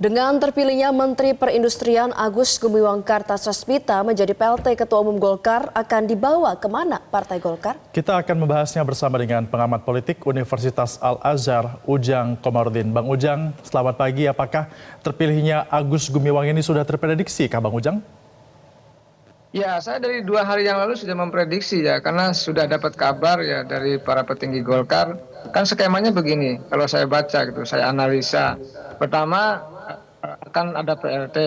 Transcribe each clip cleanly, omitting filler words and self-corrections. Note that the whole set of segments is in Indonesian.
Dengan terpilihnya Menteri Perindustrian Agus Gumiwang Kartasasmita menjadi PLT Ketua Umum Golkar, akan dibawa kemana Partai Golkar? Kita akan membahasnya bersama dengan pengamat politik Universitas Al-Azhar, Ujang Komarudin. Bang Ujang, selamat pagi. Apakah terpilihnya Agus Gumiwang ini sudah terprediksi, Kak Bang Ujang? Ya, saya dari 2 hari yang lalu sudah memprediksi ya, karena sudah dapat kabar ya dari para petinggi Golkar. Kan skemanya begini, kalau saya baca gitu, saya analisa. Pertama, akan ada PLT,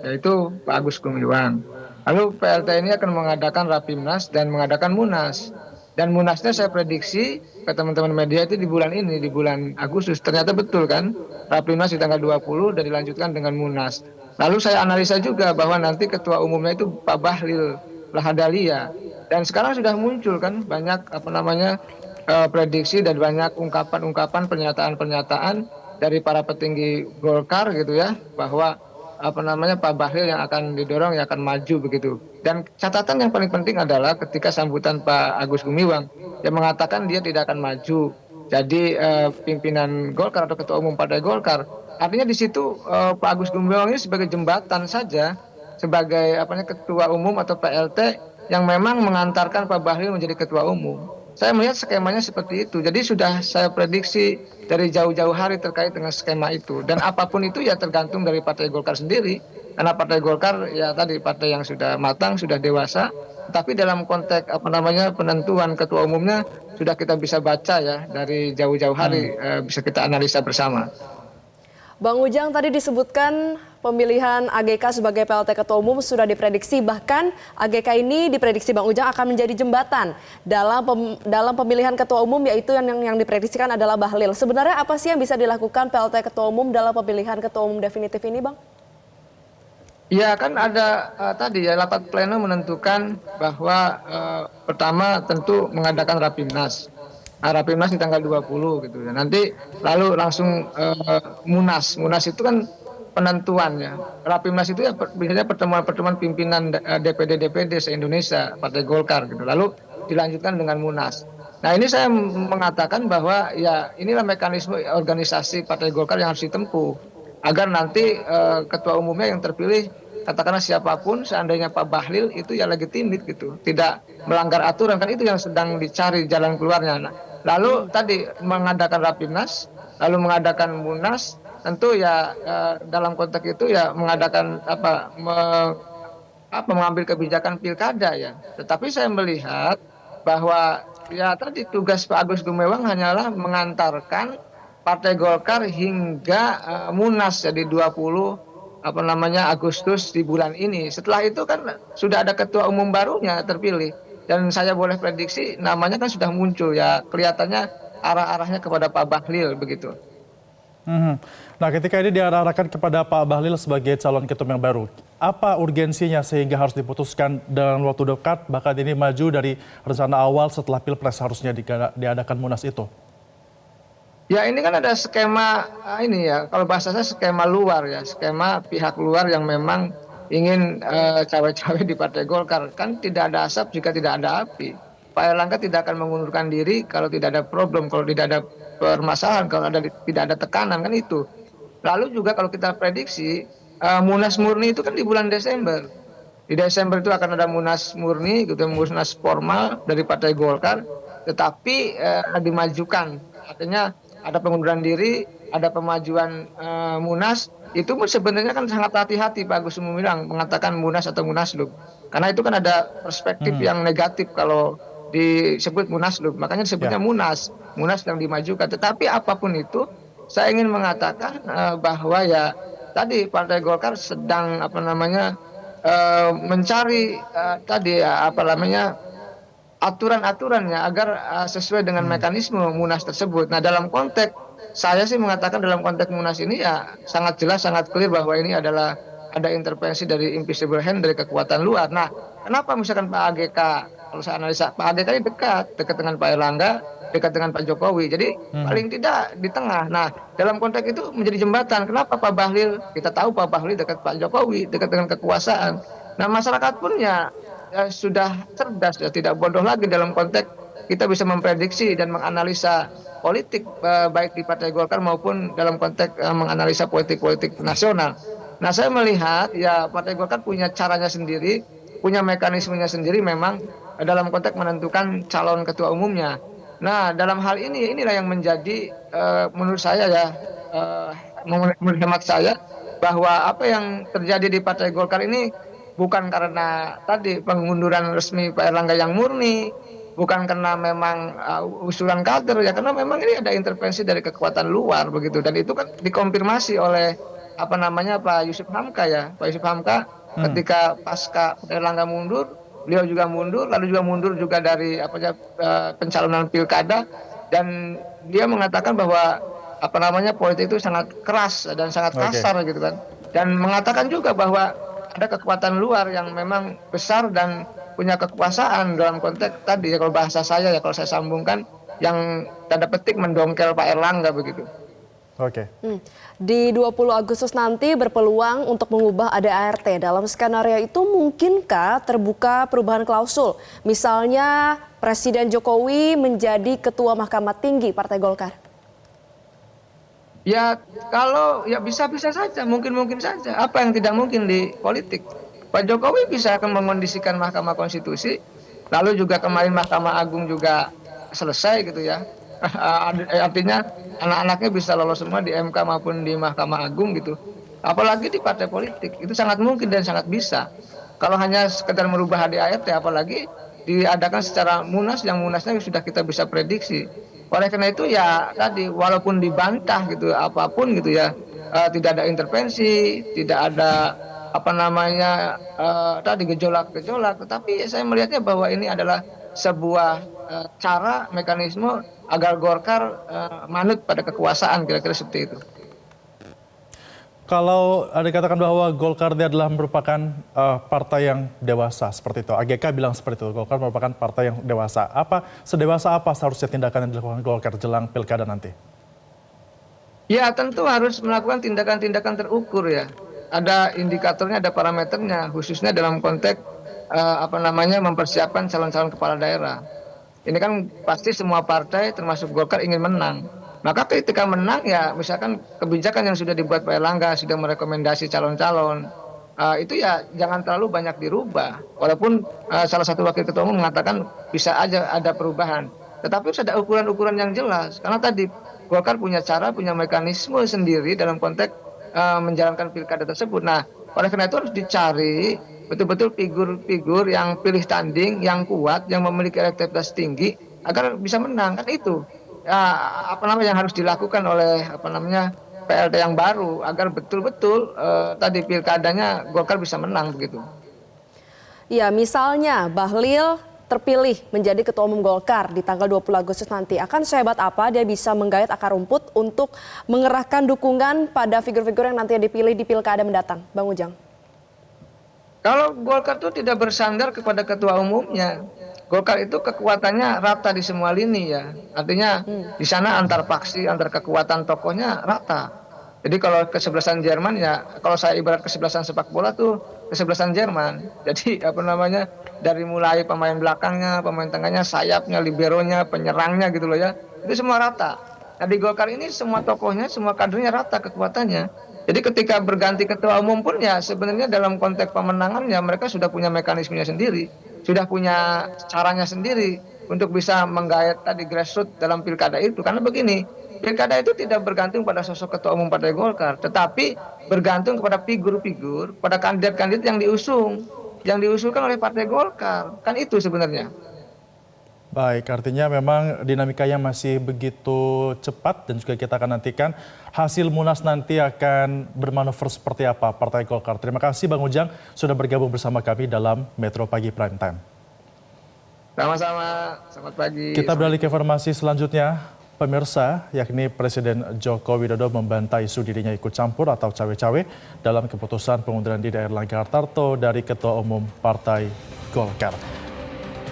yaitu Pak Agus Gumiwang. Lalu PLT ini akan mengadakan Rapimnas dan mengadakan Munas. Dan Munasnya saya prediksi ke teman-teman media itu di bulan ini, di bulan Agustus. Ternyata betul kan, Rapimnas di tanggal 20 dan dilanjutkan dengan Munas. Lalu saya analisa juga bahwa nanti ketua umumnya itu Pak Bahlil Lahadalia. Dan sekarang sudah muncul kan banyak prediksi dan banyak ungkapan-ungkapan, pernyataan-pernyataan dari para petinggi Golkar gitu ya, bahwa Pak Bahlil yang akan didorong, yang akan maju begitu. Dan catatan yang paling penting adalah ketika sambutan Pak Agus Gumiwang yang mengatakan dia tidak akan maju jadi pimpinan Golkar atau ketua umum Partai Golkar. Artinya di situ Pak Agus Gumiwang ini sebagai jembatan saja, sebagai ketua umum atau PLT yang memang mengantarkan Pak Bahlil menjadi ketua umum. Saya melihat skemanya seperti itu. Jadi sudah saya prediksi dari jauh-jauh hari terkait dengan skema itu. Dan apapun itu ya tergantung dari Partai Golkar sendiri. Karena Partai Golkar ya tadi partai yang sudah matang, sudah dewasa. Tapi dalam konteks penentuan ketua umumnya sudah kita bisa baca ya dari jauh-jauh hari, bisa kita analisa bersama. Bang Ujang, tadi disebutkan pemilihan AGK sebagai PLT Ketua Umum sudah diprediksi, bahkan AGK ini diprediksi Bang Ujang akan menjadi jembatan dalam pemilihan Ketua Umum, yaitu yang diprediksikan adalah Bahlil. Sebenarnya apa sih yang bisa dilakukan PLT Ketua Umum dalam pemilihan Ketua Umum definitif ini, Bang? Ya kan ada tadi ya rapat pleno menentukan bahwa pertama tentu mengadakan Rapimnas. Rapimnas di tanggal 20 gitu ya. Nanti lalu langsung Munas. Munas itu kan penentuan ya. Rapimnas itu ya biasanya pertemuan-pertemuan pimpinan DPD se-Indonesia Partai Golkar gitu. Lalu dilanjutkan dengan Munas. Nah, ini saya mengatakan bahwa ya inilah mekanisme organisasi Partai Golkar yang harus ditempuh agar nanti ketua umumnya yang terpilih katakanlah siapapun, seandainya Pak Bahlil itu ya legitimit gitu, tidak melanggar aturan, kan itu yang sedang dicari jalan keluarnya. Nah, lalu tadi mengadakan Rapimnas, lalu mengadakan Munas, tentu ya dalam konteks itu ya mengadakan mengambil kebijakan pilkada ya. Tetapi saya melihat bahwa ya tadi tugas Pak Agus Gumiwang hanyalah mengantarkan Partai Golkar hingga Munas jadi 20 Agustus di bulan ini. Setelah itu kan sudah ada ketua umum barunya terpilih. Dan saya boleh prediksi namanya kan sudah muncul ya. Kelihatannya arah-arahnya kepada Pak Bahlil begitu. Nah, ketika ini diarahkan kepada Pak Bahlil sebagai calon ketum yang baru, apa urgensinya sehingga harus diputuskan dalam waktu dekat, bahkan ini maju dari rencana awal setelah Pilpres harusnya diadakan Munas itu? Ya ini kan ada skema ini ya, kalau bahasa saya skema luar ya, skema pihak luar yang memang ingin cawe-cawe di Partai Golkar. Kan tidak ada asap jika tidak ada api. Pak Erlangga tidak akan mengundurkan diri kalau tidak ada problem, kalau tidak ada permasalahan, kalau tidak ada tekanan, kan itu. Lalu juga kalau kita prediksi, Munas Murni itu kan di bulan Desember. Di Desember itu akan ada Munas Murni, gitu, Munas formal dari Partai Golkar, tetapi dimajukan. Artinya ada pengunduran diri, ada pemajuan Munas, itu pun sebenarnya kan sangat hati-hati Pak Agus Gumiwang mengatakan Munas atau Munaslup. Karena itu kan ada perspektif yang negatif kalau disebut Munaslup, makanya disebutnya Munas yang dimajukan. Tetapi apapun itu, saya ingin mengatakan bahwa ya tadi Partai Golkar sedang mencari aturan-aturannya agar sesuai dengan mekanisme Munas tersebut. Nah, dalam konteks saya sih mengatakan dalam konteks Munas ini ya sangat jelas, sangat clear bahwa ini adalah ada intervensi dari invisible hand, dari kekuatan luar. Nah, kenapa misalkan Pak AGK, kalau saya analisa Pak AGK ini dekat dengan Pak Erlangga, dekat dengan Pak Jokowi. Jadi paling tidak di tengah. Nah, dalam konteks itu menjadi jembatan. Kenapa Pak Bahlil? Kita tahu Pak Bahlil dekat Pak Jokowi, dekat dengan kekuasaan. Nah, masyarakat pun ya sudah cerdas ya, tidak bodoh lagi dalam konteks kita bisa memprediksi dan menganalisa politik baik di Partai Golkar maupun dalam konteks menganalisa politik-politik nasional. Nah, saya melihat ya Partai Golkar punya caranya sendiri, punya mekanismenya sendiri memang dalam konteks menentukan calon ketua umumnya. Nah, dalam hal ini inilah yang menjadi menurut saya ya menurut hemat saya bahwa apa yang terjadi di Partai Golkar ini bukan karena tadi pengunduran resmi Pak Erlangga yang murni, bukan karena memang usulan kader ya, karena memang ini ada intervensi dari kekuatan luar begitu, dan itu kan dikonfirmasi oleh apa namanya Pak Yusuf Hamka ya, Pak Yusuf Hamka ketika pasca Pak Erlangga mundur, beliau juga mundur, lalu juga mundur juga dari pencalonan pilkada, dan dia mengatakan bahwa apa namanya politik itu sangat keras dan sangat kasar gitu kan, dan mengatakan juga bahwa ada kekuatan luar yang memang besar dan punya kekuasaan dalam konteks tadi ya, kalau bahasa saya ya, kalau saya sambungkan, yang tanda petik mendongkel Pak Erlangga begitu. Oke. Di 20 Agustus nanti berpeluang untuk mengubah ADART. Dalam skenario itu mungkinkah terbuka perubahan klausul? Misalnya Presiden Jokowi menjadi Ketua Mahkamah Tinggi Partai Golkar. Ya kalau ya bisa-bisa saja, mungkin saja. Apa yang tidak mungkin di politik? Pak Jokowi bisa akan mengondisikan Mahkamah Konstitusi, lalu juga kemarin Mahkamah Agung juga selesai gitu ya. Artinya anak-anaknya bisa lolos semua di MK maupun di Mahkamah Agung gitu. Apalagi di partai politik, itu sangat mungkin dan sangat bisa. Kalau hanya sekedar merubah ADART, apalagi diadakan secara munas, yang munasnya sudah kita bisa prediksi. Oleh karena itu ya tadi, walaupun dibantah gitu apapun gitu ya, tidak ada intervensi, tidak ada apa namanya tadi gejolak-gejolak, tetapi saya melihatnya bahwa ini adalah sebuah cara mekanisme agar Golkar manut pada kekuasaan, kira-kira seperti itu. Kalau ada dikatakan bahwa Golkar dia adalah merupakan partai yang dewasa seperti itu, AGK bilang seperti itu, Golkar merupakan partai yang dewasa. Sedewasa apa seharusnya tindakan yang dilakukan Golkar jelang pilkada nanti? Ya tentu harus melakukan tindakan-tindakan terukur ya. Ada indikatornya, ada parameternya, khususnya dalam konteks mempersiapkan calon-calon kepala daerah. Ini kan pasti semua partai termasuk Golkar ingin menang. Maka ketika menang ya misalkan kebijakan yang sudah dibuat Pak Erlangga, sudah merekomendasi calon-calon, itu ya jangan terlalu banyak dirubah. Walaupun salah satu wakil ketua umum mengatakan bisa aja ada perubahan. Tetapi harus ada ukuran-ukuran yang jelas. Karena tadi Golkar punya cara, punya mekanisme sendiri dalam konteks menjalankan pilkada tersebut. Nah, oleh karena itu harus dicari betul-betul figur-figur yang pilih tanding, yang kuat, yang memiliki elektabilitas tinggi agar bisa menang. Kan itu yang harus dilakukan oleh PLT yang baru agar betul-betul tadi pilkadanya Golkar bisa menang begitu. Ya, misalnya Bahlil terpilih menjadi Ketua Umum Golkar di tanggal 20 Agustus nanti, akan sehebat apa dia bisa menggait akar rumput untuk mengerahkan dukungan pada figur-figur yang nanti dipilih di pilkada mendatang, Bang Ujang? Kalau Golkar itu tidak bersandar kepada ketua umumnya. Golkar itu kekuatannya rata di semua lini ya. Artinya di sana antar faksi, antar kekuatan tokohnya rata. Jadi kalau kesebelasan Jerman ya, kalau saya ibarat kesebelasan sepak bola tuh kesebelasan Jerman. Jadi dari mulai pemain belakangnya, pemain tengahnya, sayapnya, liberonya, penyerangnya gitu loh ya. Itu semua rata. Nah di Golkar ini semua tokohnya, semua kadernya rata kekuatannya. Jadi ketika berganti ketua umum pun ya sebenarnya dalam konteks pemenangannya mereka sudah punya mekanismenya sendiri, sudah punya caranya sendiri untuk bisa menggait tadi grassroots dalam pilkada itu. Karena begini, pilkada itu tidak bergantung pada sosok ketua umum Partai Golkar, tetapi bergantung kepada figur-figur, pada kandidat-kandidat yang diusulkan oleh Partai Golkar. Kan itu sebenarnya. Baik, artinya memang dinamikanya masih begitu cepat dan juga kita akan nantikan hasil Munas nanti akan bermanuver seperti apa Partai Golkar. Terima kasih Bang Ujang sudah bergabung bersama kami dalam Metro Pagi Prime Time. Sama-sama, selamat pagi. Kita beralih ke informasi selanjutnya. Pemirsa, yakni Presiden Joko Widodo membantah isu dirinya ikut campur atau cawe-cawe dalam keputusan pengunduran diri Erlangga Hartarto dari Ketua Umum Partai Golkar.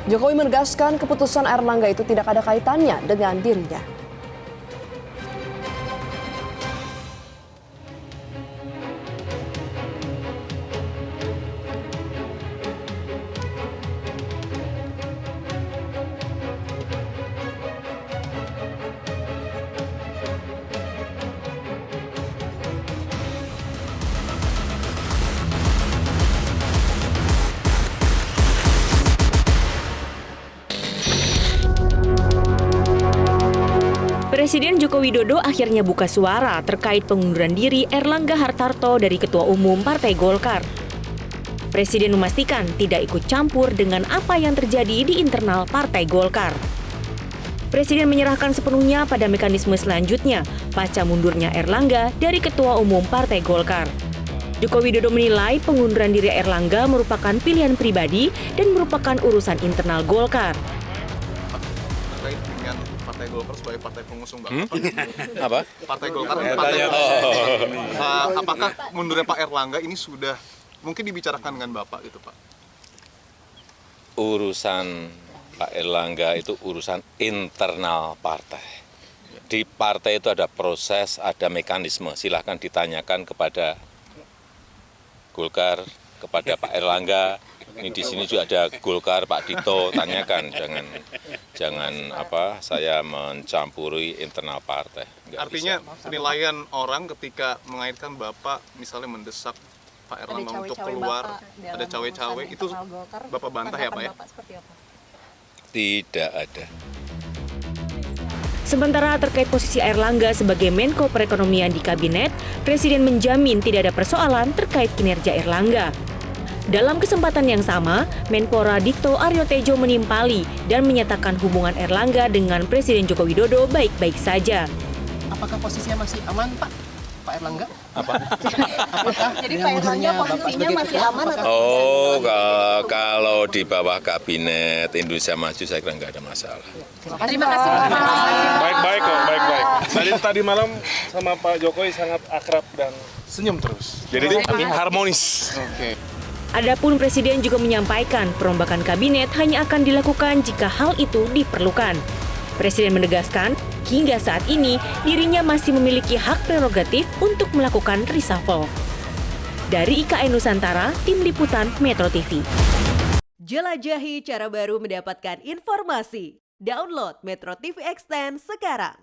Jokowi menegaskan keputusan Erlangga itu tidak ada kaitannya dengan dirinya. Presiden Joko Widodo akhirnya buka suara terkait pengunduran diri Erlangga Hartarto dari Ketua Umum Partai Golkar. Presiden memastikan tidak ikut campur dengan apa yang terjadi di internal Partai Golkar. Presiden menyerahkan sepenuhnya pada mekanisme selanjutnya pasca mundurnya Erlangga dari Ketua Umum Partai Golkar. Joko Widodo menilai pengunduran diri Erlangga merupakan pilihan pribadi dan merupakan urusan internal Golkar. Terkait dengan Partai Golkar sebagai partai pengusung Bapak. Apa? Partai Golkar partai apakah mundurnya Pak Erlangga ini sudah mungkin dibicarakan dengan Bapak gitu Pak? Urusan Pak Erlangga itu urusan internal partai. Di partai itu ada proses, ada mekanisme. Silahkan ditanyakan kepada Golkar, kepada Pak Erlangga. Ini di sini juga ada Golkar, Pak Dito, tanyakan. Jangan saya mencampuri internal partai. Nggak Artinya bisa. penilaian orang ketika mengaitkan Bapak misalnya mendesak Pak Erlangga untuk keluar, ada cawe-cawe, itu Bapak bantah ya Pak ya? Tidak ada. Sementara terkait posisi Erlangga sebagai Menko Perekonomian di Kabinet, Presiden menjamin tidak ada persoalan terkait kinerja Erlangga. Dalam kesempatan yang sama, Menpora Dito Aryo Tejo menimpali dan menyatakan hubungan Erlangga dengan Presiden Joko Widodo baik-baik saja. Apakah posisinya masih aman, Pak? Pak Erlangga? Apa? Apakah Jadi Pak Erlangga posisinya masih aman atau Oh, kalau di bawah Kabinet Indonesia Maju saya kira nggak ada masalah. Terima kasih Pak. Baik-baik kok, baik-baik. Tadi malam sama Pak Jokowi sangat akrab dan senyum terus. Jadi harmonis. Oke. Adapun Presiden juga menyampaikan perombakan kabinet hanya akan dilakukan jika hal itu diperlukan. Presiden menegaskan, hingga saat ini dirinya masih memiliki hak prerogatif untuk melakukan reshuffle. Dari IKN Nusantara, Tim Liputan Metro TV. Jelajahi cara baru mendapatkan informasi. Download Metro TV Extend sekarang.